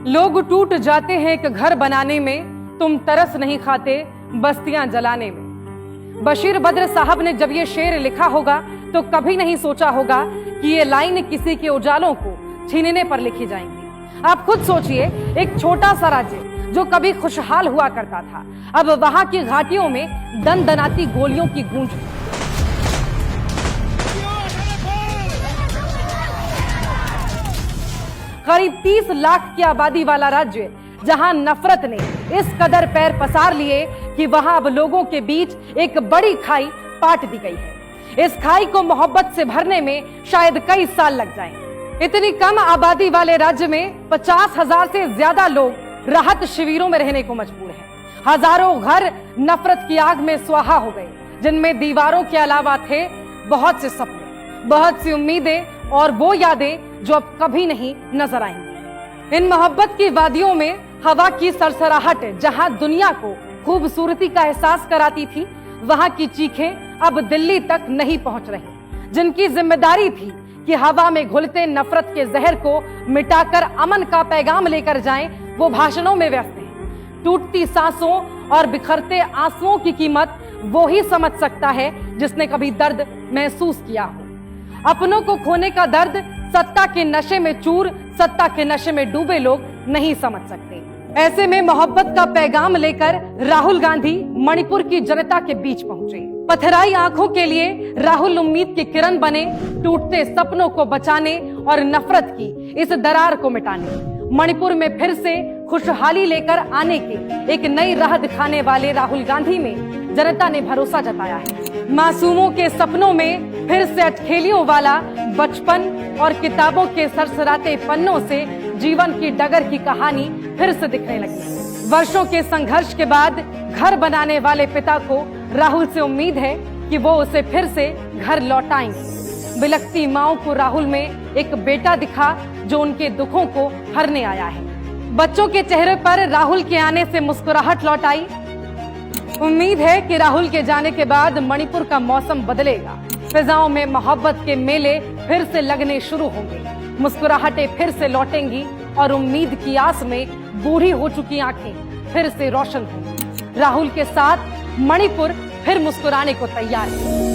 लोग टूट जाते हैं एक घर बनाने में, तुम तरस नहीं खाते बस्तियां जलाने में। बशीर बद्र साहब ने जब ये शेर लिखा होगा तो कभी नहीं सोचा होगा कि ये लाइन किसी के उजालों को छीनने पर लिखी जाएंगी। आप खुद सोचिए, एक छोटा सा राज्य जो कभी खुशहाल हुआ करता था, अब वहां की घाटियों में दनदनाती गोलियों की गूंज। करीब 30 लाख की आबादी वाला राज्य, जहां नफरत ने इस कदर पैर पसार लिए कि वहां अब लोगों के बीच एक बड़ी खाई पाट दी गई है। इस खाई को मोहब्बत से भरने में शायद कई साल लग जाएं। इतनी कम आबादी वाले राज्य में 50,000 से ज्यादा लोग राहत शिविरों में रहने को मजबूर हैं। हजारों घर नफरत की आग में स्वाहा हो गए, जिनमें दीवारों के अलावा थे बहुत से सपने, बहुत सी उम्मीदें और वो यादें जो अब कभी नहीं नजर आएंगी। इन मोहब्बत की वादियों में हवा की सरसराहट जहां दुनिया को खूबसूरती का एहसास कराती थी, वहां की चीखें अब दिल्ली तक नहीं पहुंच रही। जिनकी जिम्मेदारी थी कि हवा में घुलते नफरत के जहर को मिटाकर अमन का पैगाम लेकर जाएं, वो भाषणों में व्यस्त हैं। टूटती सांसों और बिखरते आंसुओं की कीमत वो ही समझ सकता है जिसने कभी दर्द महसूस किया हो। अपनों को खोने का दर्द सत्ता के नशे में चूर, सत्ता के नशे में डूबे लोग नहीं समझ सकते। ऐसे में मोहब्बत का पैगाम लेकर राहुल गांधी मणिपुर की जनता के बीच पहुंचे। पथराई आंखों के लिए राहुल उम्मीद की किरण बने, टूटते सपनों को बचाने और नफरत की इस दरार को मिटाने। मणिपुर में फिर से खुशहाली लेकर आने के एक नई राह दिखाने वाले राहुल गांधी में जनता ने भरोसा जताया है। मासूमों के सपनों में फिर से अटखेलियों वाला बचपन और किताबों के सरसराते पन्नों से जीवन की डगर की कहानी फिर से दिखने लगी। वर्षों के संघर्ष के बाद घर बनाने वाले पिता को राहुल से उम्मीद है कि वो उसे फिर से घर लौटाएंगे। बिलखती माओं को राहुल में एक बेटा दिखा जो उनके दुखों को हरने आया है। बच्चों के चेहरे पर राहुल के आने से मुस्कुराहट लौट आई। उम्मीद है कि राहुल के जाने के बाद मणिपुर का मौसम बदलेगा। फिजाओं में मोहब्बत के मेले फिर से लगने शुरू होंगे, मुस्कुराहटें फिर से लौटेंगी और उम्मीद की आस में बूढ़ी हो चुकी आंखें फिर से रोशन होंगी। राहुल के साथ मणिपुर फिर मुस्कुराने को तैयार है।